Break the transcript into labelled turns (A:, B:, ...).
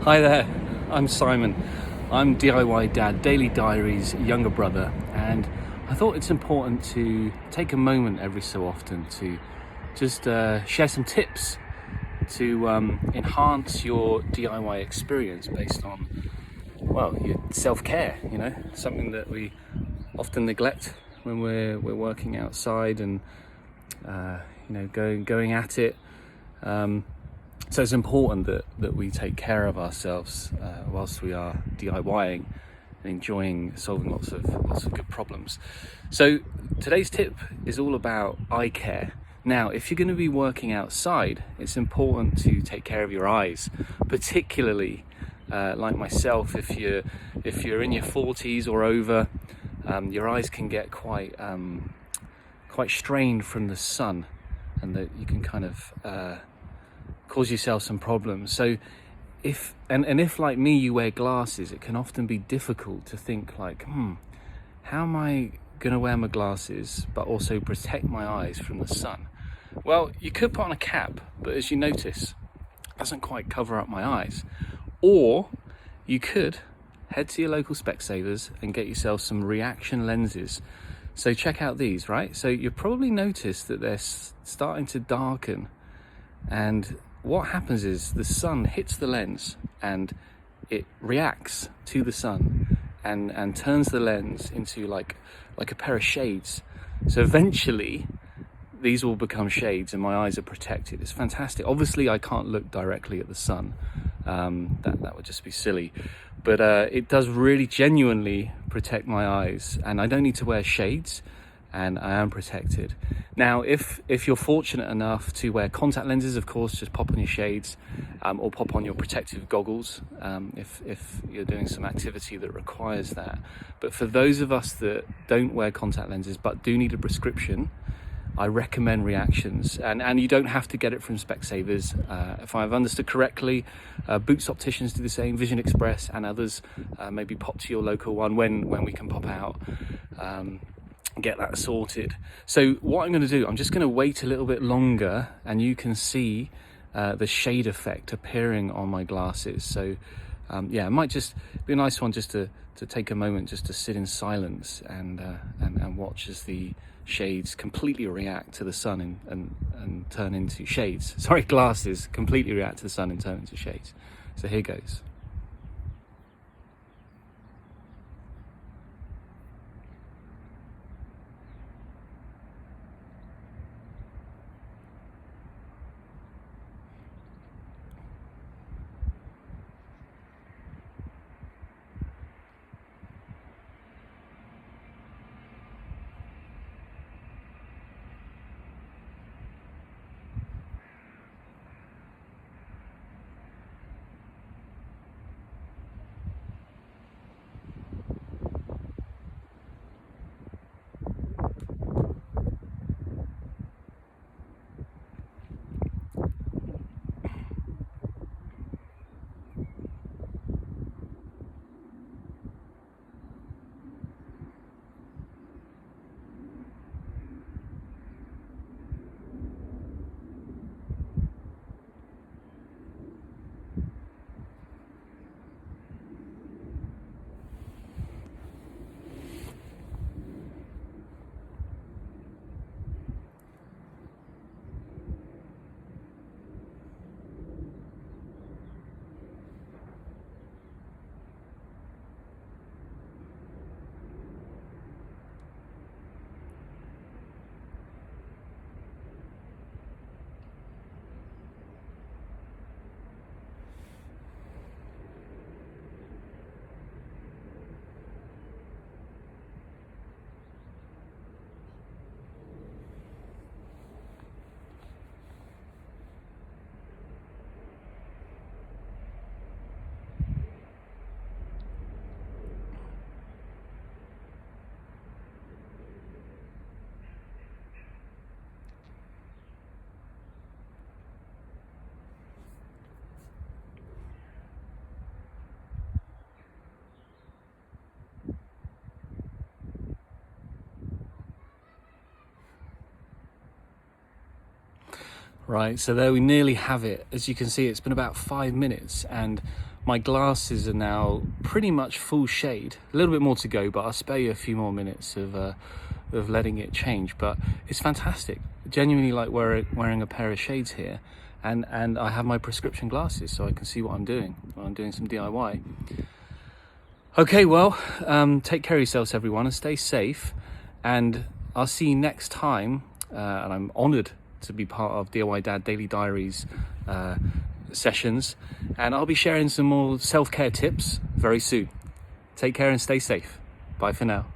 A: Hi there, I'm Simon. I'm DIY Dad, Daily Diaries younger brother, and I thought it's important to take a moment every so often to just share some tips to enhance your DIY experience based on, well, your self-care, something that we often neglect when we're working outside and, going at it. So it's important that we take care of ourselves whilst we are DIYing and enjoying solving lots of good problems. So today's tip is all about eye care. Now, if you're going to be working outside, it's important to take care of your eyes, particularly like myself. If you're in your 40s or over, your eyes can get quite strained from the sun, and that you can kind of cause yourself some problems. So if like me you wear glasses, it can often be difficult to think like, how am I gonna wear my glasses but also protect my eyes from the sun? Well, you could put on a cap, but as you notice, it doesn't quite cover up my eyes. Or you could head to your local Specsavers and get yourself some reaction lenses. So check out these, right? So you'll probably notice that they're starting to darken, and what happens is the sun hits the lens and it reacts to the sun and turns the lens into like a pair of shades. So eventually these will become shades and my eyes are protected. It's fantastic. Obviously I can't look directly at the sun, that would just be silly, but it does really genuinely protect my eyes, and I don't need to wear shades, and I am protected. Now, if you're fortunate enough to wear contact lenses, of course, just pop on your shades, or pop on your protective goggles if you're doing some activity that requires that. But for those of us that don't wear contact lenses but do need a prescription, I recommend reactions, and you don't have to get it from Specsavers. If I've understood correctly, Boots Opticians do the same, Vision Express and others. Maybe pop to your local one when we can pop out. Get that sorted. So what I'm going to do, I'm just going to wait a little bit longer, and you can see the shade effect appearing on my glasses. So it might just be a nice one just to take a moment just to sit in silence and watch as the shades completely react to the sun and turn into shades. Sorry, glasses completely react to the sun and turn into shades. So here goes. Right, so there we nearly have it. As you can see, it's been about 5 minutes, and my glasses are now pretty much full shade. A little bit more to go, but I'll spare you a few more minutes of letting it change. But it's fantastic. Genuinely like wearing a pair of shades here, and I have my prescription glasses, so I can see what I'm doing when I'm doing some DIY. Okay, well, take care of yourselves, everyone, and stay safe. And I'll see you next time. And I'm honoured to be part of DIY Dad Daily Diaries sessions, and I'll be sharing some more self-care tips very soon. Take care and stay safe. Bye for now.